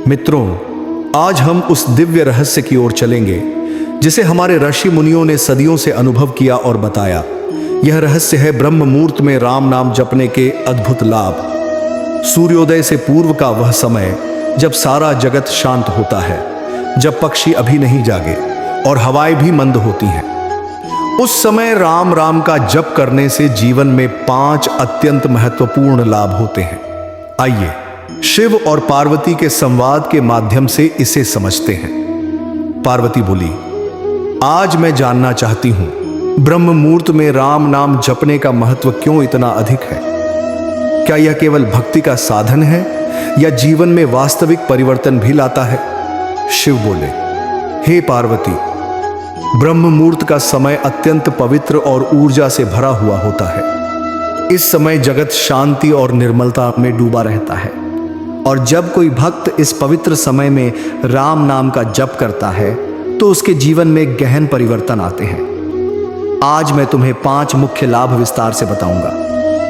मित्रों, आज हम उस दिव्य रहस्य की ओर चलेंगे जिसे हमारे ऋषि मुनियों ने सदियों से अनुभव किया और बताया। यह रहस्य है ब्रह्म मुहूर्त में राम नाम जपने के अद्भुत लाभ। सूर्योदय से पूर्व का वह समय जब सारा जगत शांत होता है, जब पक्षी अभी नहीं जागे और हवाएं भी मंद होती हैं। उस समय राम राम का जप करने से जीवन में 5 अत्यंत महत्वपूर्ण लाभ होते हैं। आइए शिव और पार्वती के संवाद के माध्यम से इसे समझते हैं। पार्वती बोली, आज मैं जानना चाहती हूं, ब्रह्म मुहूर्त में राम नाम जपने का महत्व क्यों इतना अधिक है? क्या यह केवल भक्ति का साधन है या जीवन में वास्तविक परिवर्तन भी लाता है? शिव बोले, हे पार्वती, ब्रह्म मुहूर्त का समय अत्यंत पवित्र और ऊर्जा से भरा हुआ होता है। इस समय जगत शांति और निर्मलता में डूबा रहता है, और जब कोई भक्त इस पवित्र समय में राम नाम का जप करता है तो उसके जीवन में गहन परिवर्तन आते हैं। आज मैं तुम्हें 5 मुख्य लाभ विस्तार से बताऊंगा।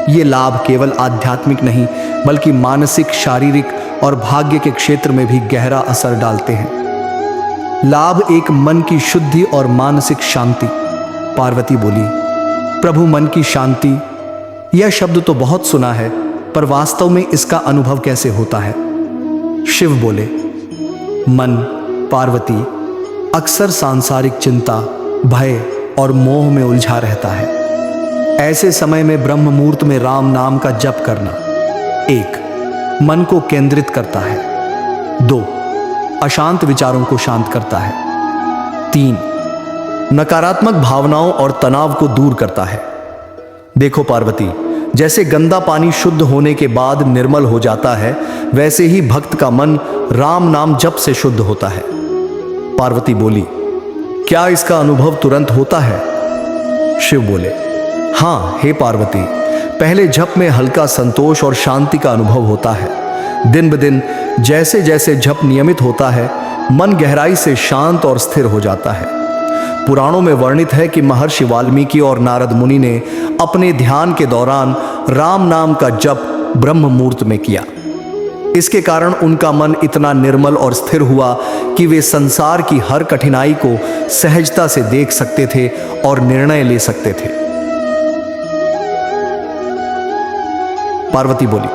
ये लाभ केवल आध्यात्मिक नहीं बल्कि मानसिक, शारीरिक और भाग्य के क्षेत्र में भी गहरा असर डालते हैं। लाभ 1, मन की शुद्धि और मानसिक शांति। पार्वती बोली, प्रभु, मन की शांति, यह शब्द तो बहुत सुना है, पर वास्तव में इसका अनुभव कैसे होता है? शिव बोले, मन, पार्वती, अक्सर सांसारिक चिंता, भय और मोह में उलझा रहता है। ऐसे समय में ब्रह्म मुहूर्त में राम नाम का जप करना 1, मन को केंद्रित करता है। 2, अशांत विचारों को शांत करता है। 3, नकारात्मक भावनाओं और तनाव को दूर करता है। देखो पार्वती, जैसे गंदा पानी शुद्ध होने के बाद निर्मल हो जाता है, वैसे ही भक्त का मन राम नाम जप से शुद्ध होता है। पार्वती बोली, क्या इसका अनुभव तुरंत होता है? शिव बोले, हाँ हे पार्वती, पहले जप में हल्का संतोष और शांति का अनुभव होता है। दिन ब दिन जैसे जैसे जप नियमित होता है, मन गहराई से शांत और स्थिर हो जाता है। पुराणों में वर्णित है कि महर्षि वाल्मीकि और नारद मुनि ने अपने ध्यान के दौरान राम नाम का जप ब्रह्म मुहूर्त में किया। इसके कारण उनका मन इतना निर्मल और स्थिर हुआ कि वे संसार की हर कठिनाई को सहजता से देख सकते थे और निर्णय ले सकते थे। पार्वती बोली,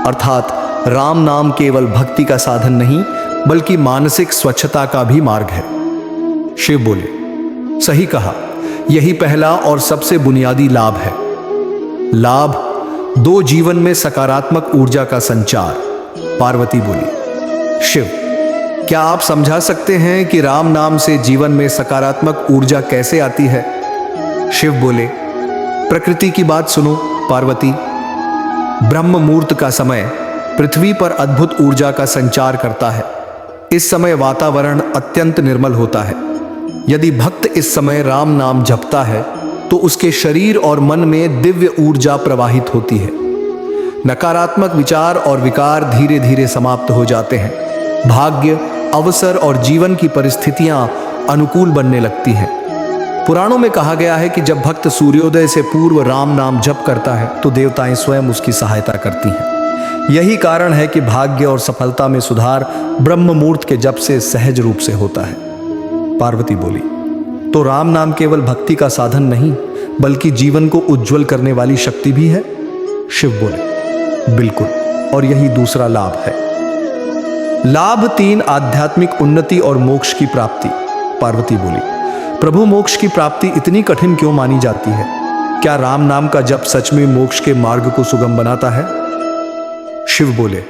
अर्थात राम नाम केवल भक्ति का साधन नहीं बल्कि मानसिक स्वच्छता का भी मार्ग है। शिव बोले, सही कहा, यही पहला और सबसे बुनियादी लाभ है। लाभ 2, जीवन में सकारात्मक ऊर्जा का संचार। पार्वती बोली, शिव, क्या आप समझा सकते हैं कि राम नाम से जीवन में सकारात्मक ऊर्जा कैसे आती है? शिव बोले, प्रकृति की बात सुनो पार्वती। ब्रह्म मुहूर्त का समय पृथ्वी पर अद्भुत ऊर्जा का संचार करता है। इस समय वातावरण अत्यंत निर्मल होता है। यदि भक्त इस समय राम नाम जपता है तो उसके शरीर और मन में दिव्य ऊर्जा प्रवाहित होती है। नकारात्मक विचार और विकार धीरे धीरे समाप्त हो जाते हैं। भाग्य, अवसर और जीवन की परिस्थितियां अनुकूल बनने लगती हैं। पुराणों में कहा गया है कि जब भक्त सूर्योदय से पूर्व राम नाम जप करता है तो देवताएं स्वयं उसकी सहायता करती हैं। यही कारण है कि भाग्य और सफलता में सुधार ब्रह्म मुहूर्त के जप से सहज रूप से होता है। पार्वती बोली, तो राम नाम केवल भक्ति का साधन नहीं बल्कि जीवन को उज्जवल करने वाली शक्ति भी है? शिव बोले, बिल्कुल, और यही दूसरा लाभ है। लाभ 3, आध्यात्मिक उन्नति और मोक्ष की प्राप्ति। पार्वती बोली, प्रभु, मोक्ष की प्राप्ति इतनी कठिन क्यों मानी जाती है? क्या राम नाम का जप सच में मोक्ष के मार्ग को सुगम बनाता है? शिव बोले,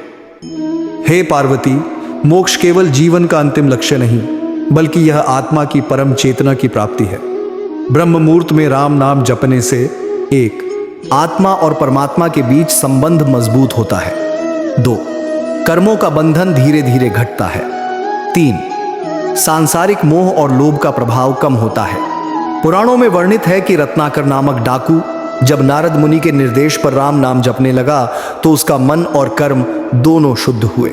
हे पार्वती, मोक्ष केवल जीवन का अंतिम लक्ष्य नहीं बल्कि यह आत्मा की परम चेतना की प्राप्ति है। ब्रह्म मुहूर्त में राम नाम जपने से 1, आत्मा और परमात्मा के बीच संबंध मजबूत होता है। 2, कर्मों का बंधन धीरे धीरे घटता है। 3, सांसारिक मोह और लोभ का प्रभाव कम होता है। पुराणों में वर्णित है कि रत्नाकर नामक डाकू जब नारद मुनि के निर्देश पर राम नाम जपने लगा तो उसका मन और कर्म दोनों शुद्ध हुए।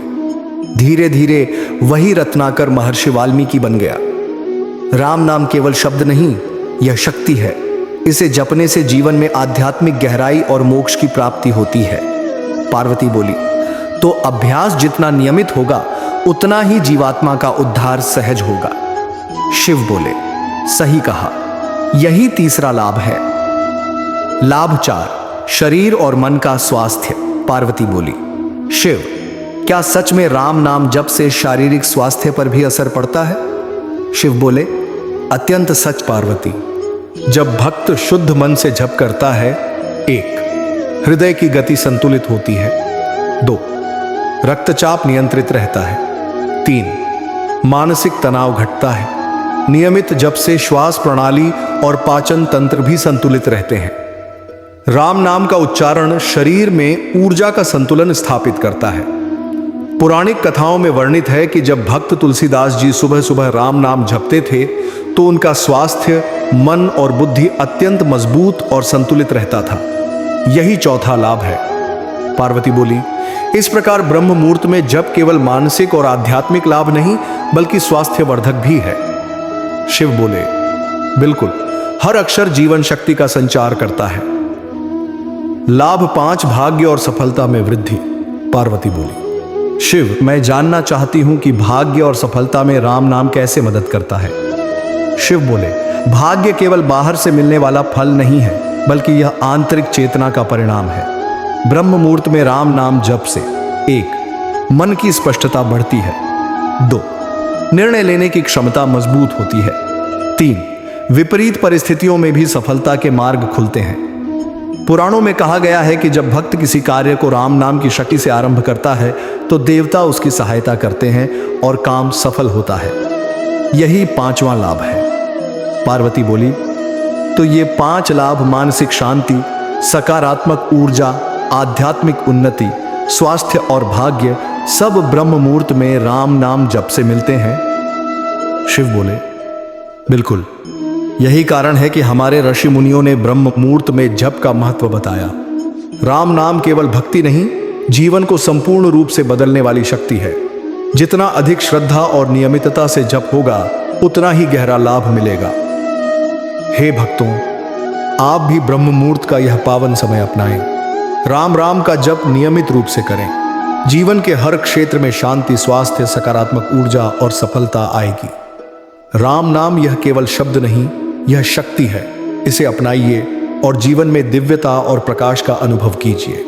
धीरे धीरे वही रत्नाकर महर्षि वाल्मीकि बन गया। राम नाम केवल शब्द नहीं, यह शक्ति है। इसे जपने से जीवन में आध्यात्मिक गहराई और मोक्ष की प्राप्ति होती है। पार्वती बोली, तो अभ्यास जितना नियमित होगा उतना ही जीवात्मा का उद्धार सहज होगा। शिव बोले, सही कहा, यही तीसरा लाभ है। लाभ 4, शरीर और मन का स्वास्थ्य। पार्वती बोली, शिव, क्या सच में राम नाम जप से शारीरिक स्वास्थ्य पर भी असर पड़ता है? शिव बोले, अत्यंत सच पार्वती। जब भक्त शुद्ध मन से जप करता है, 1, हृदय की गति संतुलित होती है। 2, रक्तचाप नियंत्रित रहता है। 3, मानसिक तनाव घटता है। नियमित जप से श्वास प्रणाली और पाचन तंत्र भी संतुलित रहते हैं। राम नाम का उच्चारण शरीर में ऊर्जा का संतुलन स्थापित करता है। पौराणिक कथाओं में वर्णित है कि जब भक्त तुलसीदास जी सुबह सुबह राम नाम जपते थे तो उनका स्वास्थ्य, मन और बुद्धि अत्यंत मजबूत और संतुलित रहता था। यही चौथा लाभ है। पार्वती बोली, इस प्रकार ब्रह्म मुहूर्त में जप केवल मानसिक और आध्यात्मिक लाभ नहीं बल्कि स्वास्थ्यवर्धक भी है। शिव बोले, बिल्कुल, हर अक्षर जीवन शक्ति का संचार करता है। लाभ 5, भाग्य और सफलता में वृद्धि। पार्वती बोली, शिव, मैं जानना चाहती हूं कि भाग्य और सफलता में राम नाम कैसे मदद करता है? शिव बोले, भाग्य केवल बाहर से मिलने वाला फल नहीं है बल्कि यह आंतरिक चेतना का परिणाम है। ब्रह्म मुहूर्त में राम नाम जप से 1, मन की स्पष्टता बढ़ती है। 2, निर्णय लेने की क्षमता मजबूत होती है। 3, विपरीत परिस्थितियों में भी सफलता के मार्ग खुलते हैं। पुराणों में कहा गया है कि जब भक्त किसी कार्य को राम नाम की शक्ति से आरंभ करता है तो देवता उसकी सहायता करते हैं और काम सफल होता है। यही 5वां लाभ है। पार्वती बोली, तो ये 5 लाभ मानसिक शांति, सकारात्मक ऊर्जा, आध्यात्मिक उन्नति, स्वास्थ्य और भाग्य सब ब्रह्म मुहूर्त में राम नाम जप से मिलते हैं। शिव बोले, बिल्कुल, यही कारण है कि हमारे ऋषि मुनियों ने ब्रह्म मुहूर्त में जप का महत्व बताया। राम नाम केवल भक्ति नहीं, जीवन को संपूर्ण रूप से बदलने वाली शक्ति है। जितना अधिक श्रद्धा और नियमितता से जप होगा उतना ही गहरा लाभ मिलेगा। हे भक्तों, आप भी ब्रह्म मुहूर्त का यह पावन समय अपनाएं। राम राम का जप नियमित रूप से करें। जीवन के हर क्षेत्र में शांति, स्वास्थ्य, सकारात्मक ऊर्जा और सफलता आएगी। राम नाम यह केवल शब्द नहीं, यह शक्ति है। इसे अपनाइए और जीवन में दिव्यता और प्रकाश का अनुभव कीजिए।